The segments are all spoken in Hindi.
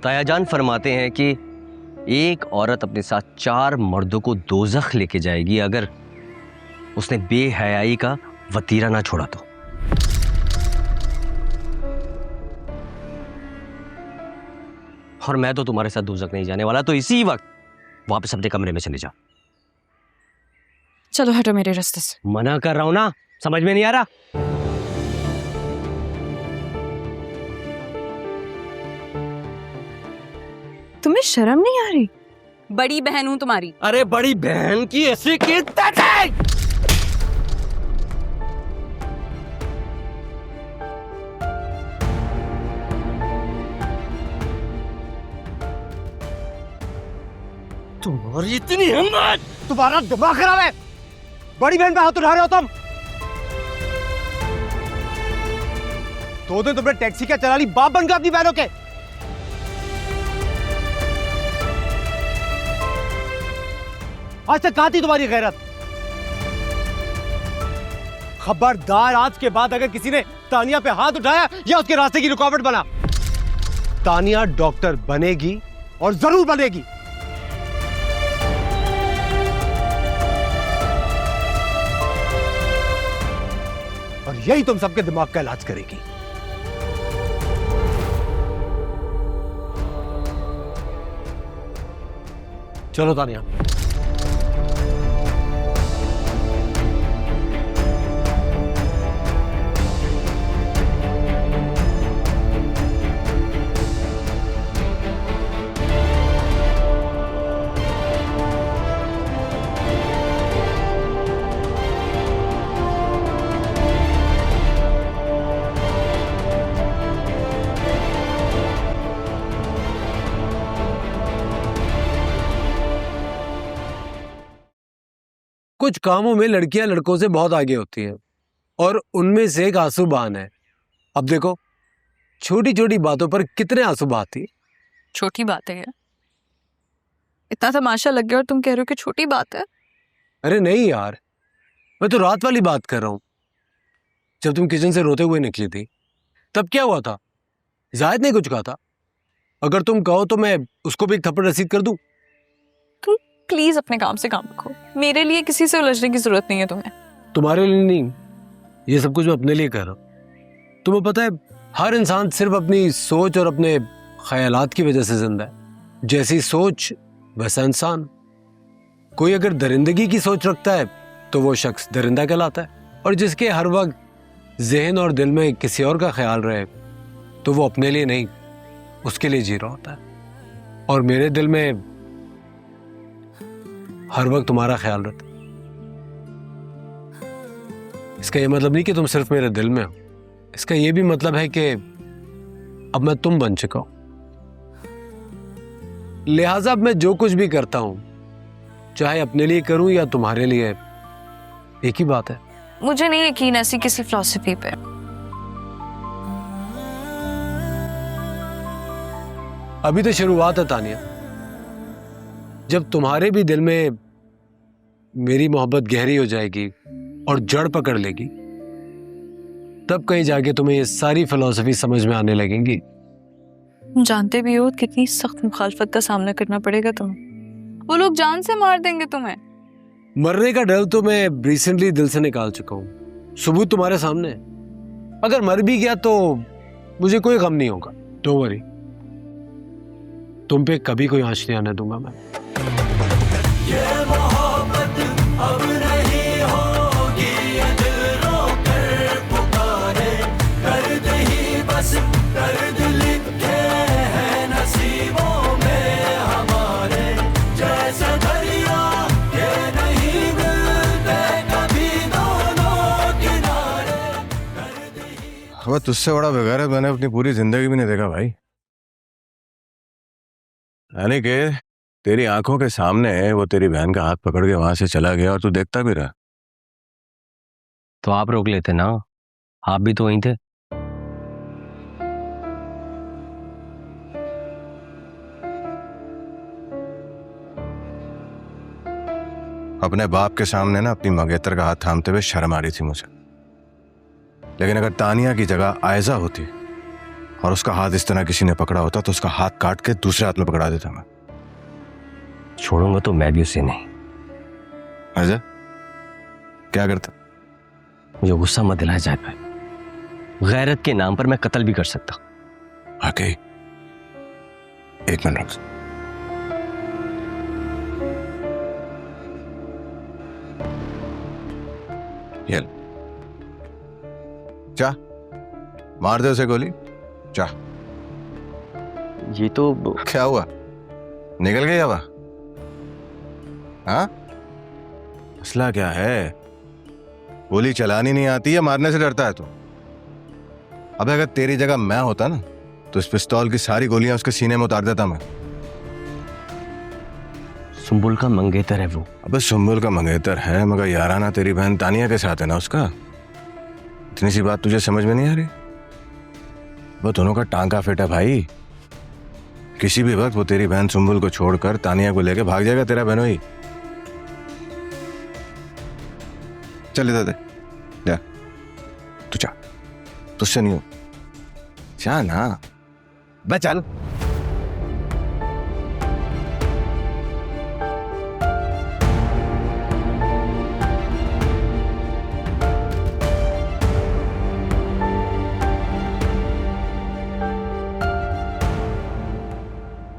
तायाजान फरमाते हैं कि एक औरत अपने साथ 4 मर्दों को दोज़ख लेके जाएगी अगर उसने बेहयाई का वतीरा ना छोड़ा तो। और मैं तो तुम्हारे साथ दोज़ख नहीं जाने वाला, तो इसी वक्त वापस अपने कमरे में चले जाओ। चलो हटो मेरे रास्ते से। मना कर रहा हूं ना, समझ में नहीं आ रहा? तुम्हें शर्म नहीं आ रही? बड़ी बहन हूं तुम्हारी। अरे बड़ी बहन की ऐसी की तुम्हारी इतनी हिम्मत! तुम्हारा दिमाग खराब है। बड़ी बहन पे हाथ उठा रहे हो तुम। 2 दिन तुमने टैक्सी क्या चला ली, बाप बन गए अपनी बहनों के। आज तक कहां थी तुम्हारी गैरत? खबरदार, आज के बाद अगर किसी ने तानिया पे हाथ उठाया या उसके रास्ते की रुकावट बना। तानिया डॉक्टर बनेगी और जरूर बनेगी। और यही तुम सबके दिमाग का इलाज करेगी। चलो तानिया। कुछ कामों में लड़कियां लड़कों से बहुत आगे होती हैं और उनमें से एक आंसू बहान है। अब देखो, छोटी छोटी बातों पर कितने आंसू बहाती। छोटी बात है, इतना तमाशा लग गया और तुम कह रहे हो कि छोटी बात है। अरे नहीं यार, मैं तो रात वाली बात कर रहा हूं। जब तुम किचन से रोते हुए निकली थी तब क्या हुआ था? जायद ने कुछ कहा था? अगर तुम कहो तो मैं उसको भी एक थप्पड़ रसीद कर दूं। तुम प्लीज अपने काम से काम रखो। मेरे लिए किसी से उलझने की जरूरत नहीं है तुम्हें। तुम्हारे लिए नहीं, ये सब कुछ मैं अपने लिए कर रहा हूं। तुम्हें पता है, हर इंसान सिर्फ अपनी सोच और अपने ख्यालात की वजह से जिंदा है। जैसी सोच वैसा इंसान। कोई अगर दरिंदगी की सोच रखता है तो वो शख्स दरिंदा कहलाता है, और जिसके हर वक्त जहन और दिल में किसी और का ख्याल रहे तो वो अपने लिए नहीं, उसके लिए जी रहा होता है। और मेरे दिल में हर वक्त तुम्हारा ख्याल रहता है। इसका ये मतलब नहीं कि तुम सिर्फ मेरे दिल में हो। इसका ये भी मतलब है कि अब मैं तुम बन चुका हूं। लिहाजा अब मैं जो कुछ भी करता हूं, चाहे अपने लिए करूं या तुम्हारे लिए, एक ही बात है। मुझे नहीं यकीन ऐसी किसी फिलॉसफी पे। अभी तो शुरुआत है तानिया। जब तुम्हारे भी दिल में मेरी मोहब्बत गहरी हो जाएगी और जड़ पकड़ लेगी, तब कहीं जाके तुम्हें ये सारी फिलॉसफी समझ में आने लगेंगी। तुम जानते भी हो कितनी सख्त मुखालफत का सामना करना पड़ेगा तुम्हें। वो लोग जान से मार देंगे तुम्हें। मरने का डर तो मैं रिसेंटली दिल से निकाल चुका हूं। सबूत तुम्हारे सामने है। अगर मर भी गया तो मुझे कोई गम नहीं होगा। डोंट वरी, तुम पे कभी कोई आंच नहीं आने दूंगा मैं। ये मोहब्बत अब नहीं होगी, ये दिल रोकर पुकारे, दर्द ही बस दर्द लिखे हैं नसीबों में हमारे, जैसे दरिया ये नहीं मिलते कभी दोनों किनारे। अब तुझसे बड़ा बेगैरत मैंने अपनी पूरी जिंदगी में नहीं देखा भाई। यानी कि तेरी आंखों के सामने वो तेरी बहन का हाथ पकड़ के वहां से चला गया और तू देखता भी रहा। तो आप रोक लेते ना, आप भी तो वहीं थे। अपने बाप के सामने ना अपनी मंगेतर का हाथ थामते हुए शर्म आ रही थी मुझे। लेकिन अगर तानिया की जगह आयजा होती और उसका हाथ इस तरह किसी ने पकड़ा होता तो उसका हाथ काट के दूसरे हाथ में पकड़ा देता मैं। छोड़ूंगा तो मैं भी उसे नहीं। अजय क्या करता? मुझे गुस्सा मत दिलाए जाहिद भाई, गैरत के नाम पर मैं कत्ल भी कर सकता। आके एक मिनट रुक। ये ले। जा मार दे उसे गोली, जा। ये तो क्या हुआ, निकल गई हवा? हाँ, मसला क्या है? गोली चलानी नहीं आती या मारने से डरता है तू? अबे अगर तेरी जगह मैं होता ना तो इस पिस्तौल की सारी गोलियां उसके सीने में उतार देता मैं। सुंबुल का मंगेतर है वो। अबे सुंबुल का मंगेतर है मगर याराना तेरी बहन तानिया के साथ है ना उसका। इतनी सी बात तुझे समझ में नहीं आ रही? वो दोनों का टांका फिट है भाई। किसी भी वक्त वो तेरी बहन सुंबुल को छोड़कर तानिया को लेके भाग जाएगा तेरा बहनोई। चल इधर दे, जा तू, जा, तुझसे नहीं हो, जा ना बे, चल।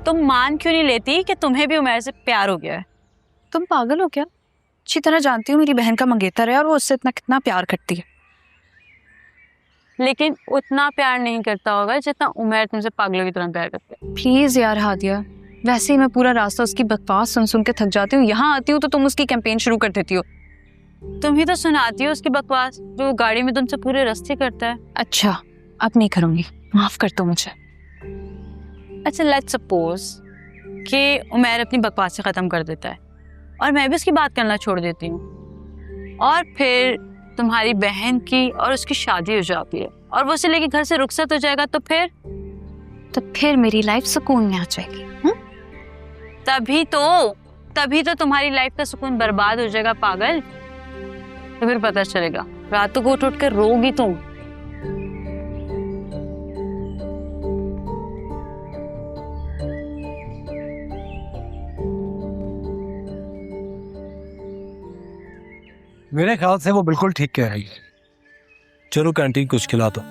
तुम मान क्यों नहीं लेती कि तुम्हें भी उमैर से प्यार हो गया है? तुम पागल हो क्या? अच्छी तरह जानती हूँ मेरी बहन का मंगेतर है और वो उससे इतना कितना प्यार करती है। लेकिन उतना प्यार नहीं करता होगा जितना उमैर तुमसे पागलों की तरह प्यार करता है। प्लीज यार हादिया, वैसे ही मैं पूरा रास्ता उसकी बकवास सुन सुन के थक जाती हूँ। यहाँ आती हूँ तो तुम उसकी कैंपेन शुरू कर देती हो। तुम ही तो सुनाती हो उसकी बकवास जो वो गाड़ी में तुमसे पूरे रास्ते करता है। अच्छा, अब नहीं करूंगी, माफ कर दो मुझे। अच्छा लेट्स सपोज कि उमैर अपनी बकवास से ख़त्म कर देता है और मैं भी उसकी बात करना छोड़ देती हूँ और फिर तुम्हारी बहन की और उसकी शादी हो जाती है और वो उसे लेके घर से रुखसत हो जाएगा, तो फिर मेरी लाइफ सुकून में आ जाएगी। तभी तो तुम्हारी लाइफ का सुकून बर्बाद हो जाएगा पागल। तो फिर पता चलेगा, रातों को उठ कर रोगी तुम। मेरे ख्याल से वो बिल्कुल ठीक कह रही है। चलो कैंटीन कुछ खिला दो।